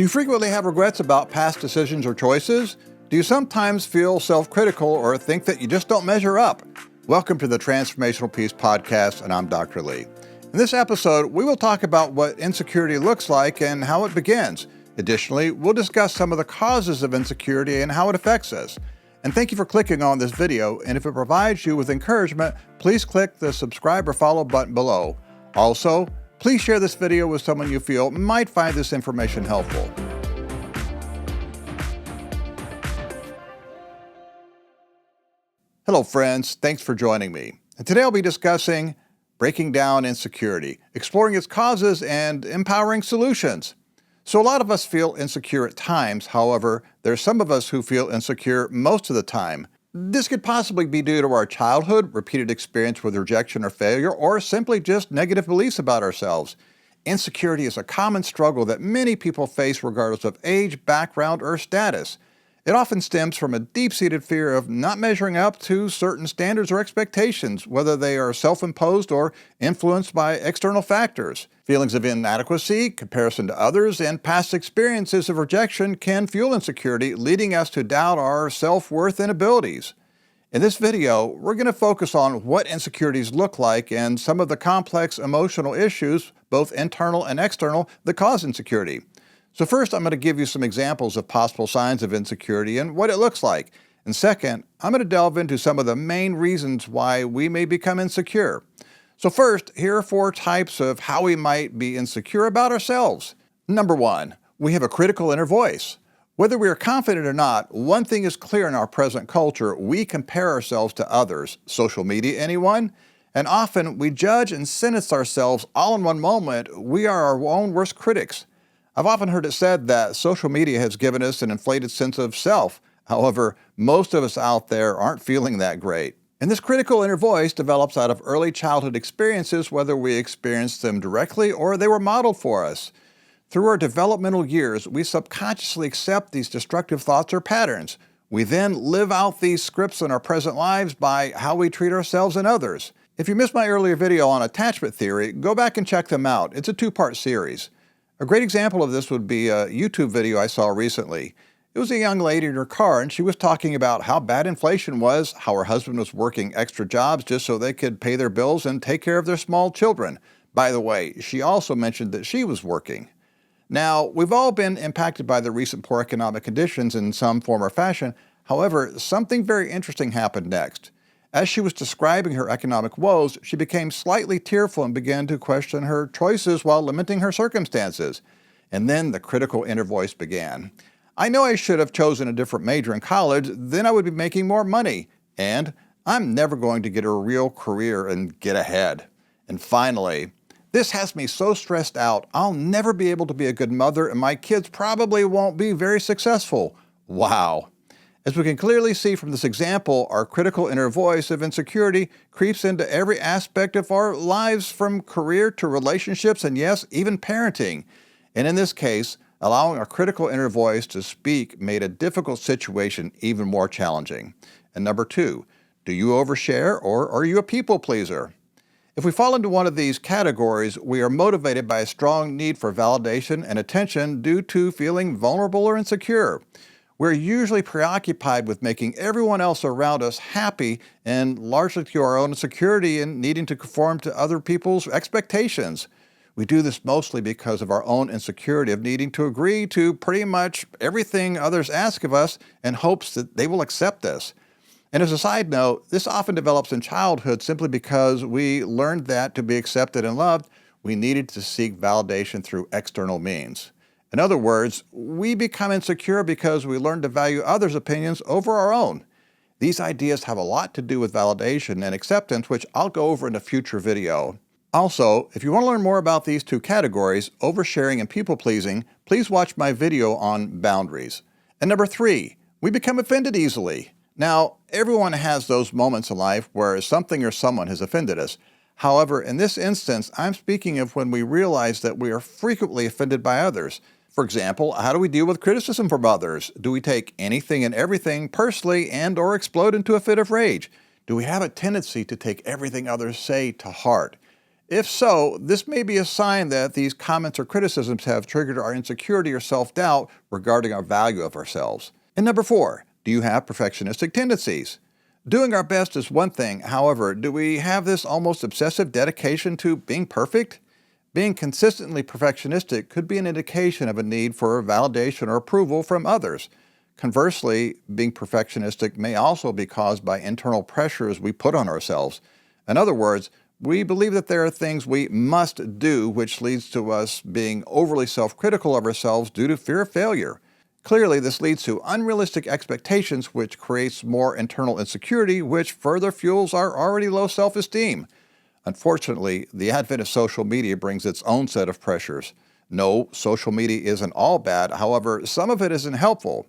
Do you frequently have regrets about past decisions or choices? Do you sometimes feel self-critical or think that you just don't measure up? Welcome to the Transformational Peace Podcast, and I'm Dr. Lee. In this episode, we will talk about what insecurity looks like and how it begins. Additionally, we'll discuss some of the causes of insecurity and how it affects us. And thank you for clicking on this video, and if it provides you with encouragement, please click the subscribe or follow button below. Also, please share this video with someone you feel might find this information helpful. Hello friends, thanks for joining me. And today I'll be discussing breaking down insecurity, exploring its causes, and empowering solutions. So a lot of us feel insecure at times. However, there's some of us who feel insecure most of the time. This could possibly be due to our childhood, repeated experience with rejection or failure, or simply just negative beliefs about ourselves. Insecurity is a common struggle that many people face regardless of age, background, or status. It often stems from a deep-seated fear of not measuring up to certain standards or expectations, whether they are self-imposed or influenced by external factors. Feelings of inadequacy, comparison to others, and past experiences of rejection can fuel insecurity, leading us to doubt our self-worth and abilities. In this video, we're going to focus on what insecurities look like and some of the complex emotional issues, both internal and external, that cause insecurity. So first, I'm going to give you some examples of possible signs of insecurity and what it looks like. And second, I'm going to delve into some of the main reasons why we may become insecure. So first, here are 4 types of how we might be insecure about ourselves. Number 1, we have a critical inner voice. Whether we are confident or not, one thing is clear in our present culture: we compare ourselves to others. Social media, anyone? And often we judge and sentence ourselves all in one moment. We are our own worst critics. I've often heard it said that social media has given us an inflated sense of self. However, most of us out there aren't feeling that great. And this critical inner voice develops out of early childhood experiences, whether we experienced them directly or they were modeled for us. Through our developmental years, we subconsciously accept these destructive thoughts or patterns. We then live out these scripts in our present lives by how we treat ourselves and others. If you missed my earlier video on attachment theory, go back and check them out. It's a 2-part series. A great example of this would be a YouTube video I saw recently. It was a young lady in her car, and she was talking about how bad inflation was, how her husband was working extra jobs just so they could pay their bills and take care of their small children. By the way, she also mentioned that she was working. Now, we've all been impacted by the recent poor economic conditions in some form or fashion. However, something very interesting happened next. As she was describing her economic woes, she became slightly tearful and began to question her choices while lamenting her circumstances. And then the critical inner voice began. I know I should have chosen a different major in college, then I would be making more money. And I'm never going to get a real career and get ahead. And finally, this has me so stressed out, I'll never be able to be a good mother and my kids probably won't be very successful. Wow. As we can clearly see from this example, our critical inner voice of insecurity creeps into every aspect of our lives, from career to relationships and yes, even parenting. And in this case, allowing our critical inner voice to speak made a difficult situation even more challenging. And number 2, do you overshare or are you a people pleaser? If we fall into one of these categories, we are motivated by a strong need for validation and attention due to feeling vulnerable or insecure. We're usually preoccupied with making everyone else around us happy, and largely to our own insecurity and needing to conform to other people's expectations. We do this mostly because of our own insecurity of needing to agree to pretty much everything others ask of us in hopes that they will accept us. And as a side note, this often develops in childhood simply because we learned that to be accepted and loved, we needed to seek validation through external means. In other words, we become insecure because we learn to value others' opinions over our own. These ideas have a lot to do with validation and acceptance, which I'll go over in a future video. Also, if you want to learn more about these 2 categories, oversharing and people-pleasing, please watch my video on boundaries. And number 3, we become offended easily. Now, everyone has those moments in life where something or someone has offended us. However, in this instance, I'm speaking of when we realize that we are frequently offended by others. For example, how do we deal with criticism from others? Do we take anything and everything personally and/or explode into a fit of rage? Do we have a tendency to take everything others say to heart? If so, this may be a sign that these comments or criticisms have triggered our insecurity or self-doubt regarding our value of ourselves. And number 4, do you have perfectionistic tendencies? Doing our best is one thing. However, do we have this almost obsessive dedication to being perfect? Being consistently perfectionistic could be an indication of a need for validation or approval from others. Conversely, being perfectionistic may also be caused by internal pressures we put on ourselves. In other words, we believe that there are things we must do, which leads to us being overly self-critical of ourselves due to fear of failure. Clearly, this leads to unrealistic expectations, which creates more internal insecurity, which further fuels our already low self-esteem. Unfortunately, the advent of social media brings its own set of pressures. No, social media isn't all bad. However, some of it isn't helpful.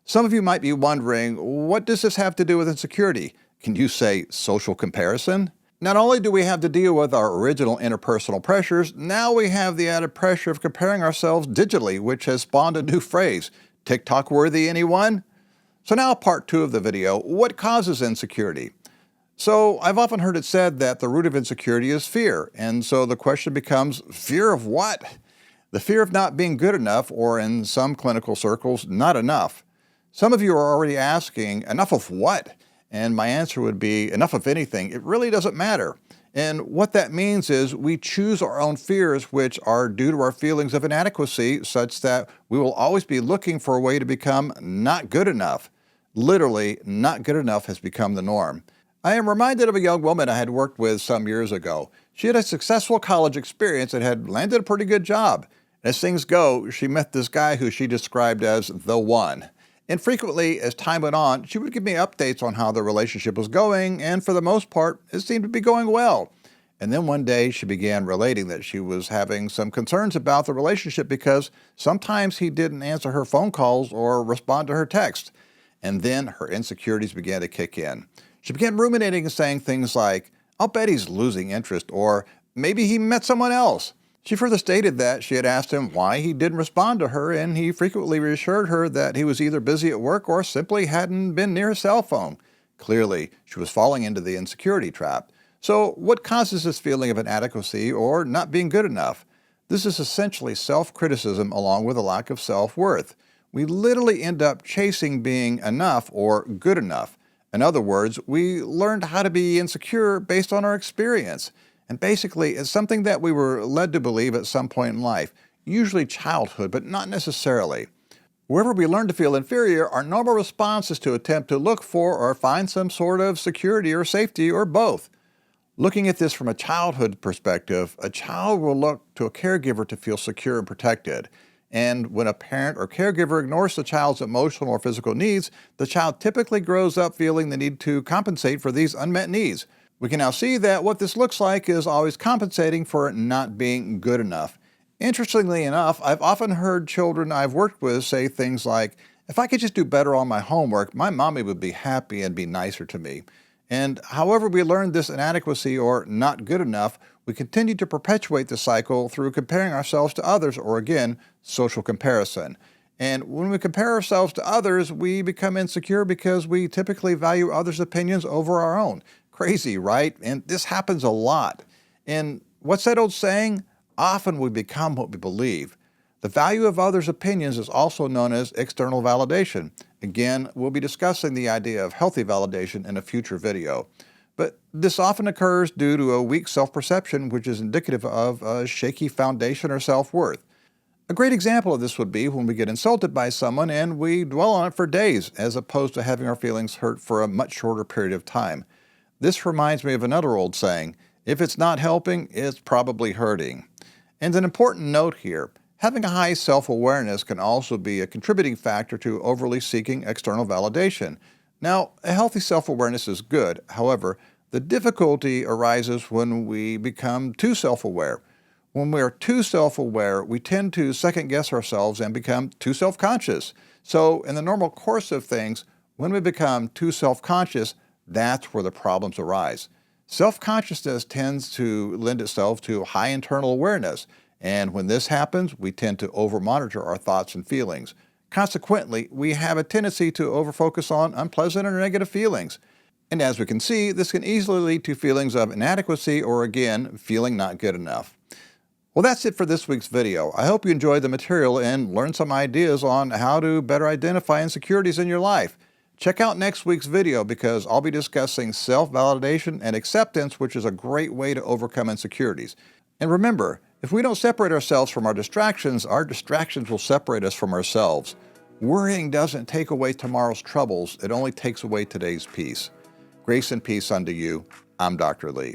Some of you might be wondering, what does this have to do with insecurity? Can you say social comparison? Not only do we have to deal with our original interpersonal pressures, now we have the added pressure of comparing ourselves digitally, which has spawned a new phrase, TikTok worthy, anyone? So now part 2 of the video, what causes insecurity? So I've often heard it said that the root of insecurity is fear, and so the question becomes, fear of what? The fear of not being good enough, or in some clinical circles, not enough. Some of you are already asking, enough of what? And my answer would be, enough of anything. It really doesn't matter. And what that means is we choose our own fears, which are due to our feelings of inadequacy, such that we will always be looking for a way to become not good enough. Literally, not good enough has become the norm. I am reminded of a young woman I had worked with some years ago. She had a successful college experience and had landed a pretty good job. As things go, she met this guy who she described as the one. And frequently, as time went on, she would give me updates on how the relationship was going, and for the most part, it seemed to be going well. And then one day, she began relating that she was having some concerns about the relationship because sometimes he didn't answer her phone calls or respond to her texts. And then her insecurities began to kick in. She began ruminating and saying things like, I'll bet he's losing interest, or maybe he met someone else. She further stated that she had asked him why he didn't respond to her, and he frequently reassured her that he was either busy at work or simply hadn't been near his cell phone. Clearly, she was falling into the insecurity trap. So what causes this feeling of inadequacy or not being good enough? This is essentially self-criticism along with a lack of self-worth. We literally end up chasing being enough or good enough. In other words, we learned how to be insecure based on our experience. And basically, it's something that we were led to believe at some point in life, usually childhood, but not necessarily. Wherever we learn to feel inferior, our normal response is to attempt to look for or find some sort of security or safety or both. Looking at this from a childhood perspective, a child will look to a caregiver to feel secure and protected. And when a parent or caregiver ignores the child's emotional or physical needs, the child typically grows up feeling the need to compensate for these unmet needs. We can now see that what this looks like is always compensating for not being good enough. Interestingly enough, I've often heard children I've worked with say things like, if I could just do better on my homework, my mommy would be happy and be nicer to me. And however we learn this inadequacy or not good enough, we continue to perpetuate the cycle through comparing ourselves to others, or again, social comparison. And when we compare ourselves to others, we become insecure because we typically value others' opinions over our own. Crazy, right? And this happens a lot. And what's that old saying? Often we become what we believe. The value of others' opinions is also known as external validation. Again, we'll be discussing the idea of healthy validation in a future video. But this often occurs due to a weak self-perception, which is indicative of a shaky foundation or self-worth. A great example of this would be when we get insulted by someone and we dwell on it for days, as opposed to having our feelings hurt for a much shorter period of time. This reminds me of another old saying, if it's not helping, it's probably hurting. And an important note here, having a high self-awareness can also be a contributing factor to overly seeking external validation. Now, a healthy self-awareness is good. However, the difficulty arises when we become too self-aware. When we are too self-aware, we tend to second-guess ourselves and become too self-conscious. So, in the normal course of things, when we become too self-conscious, that's where the problems arise. Self-consciousness tends to lend itself to high internal awareness, and when this happens, we tend to over-monitor our thoughts and feelings. Consequently, we have a tendency to over-focus on unpleasant or negative feelings. And as we can see, this can easily lead to feelings of inadequacy or, again, feeling not good enough. Well, that's it for this week's video. I hope you enjoyed the material and learned some ideas on how to better identify insecurities in your life. Check out next week's video because I'll be discussing self-validation and acceptance, which is a great way to overcome insecurities. And remember, if we don't separate ourselves from our distractions will separate us from ourselves. Worrying doesn't take away tomorrow's troubles, it only takes away today's peace. Grace and peace unto you. I'm Dr. Lee.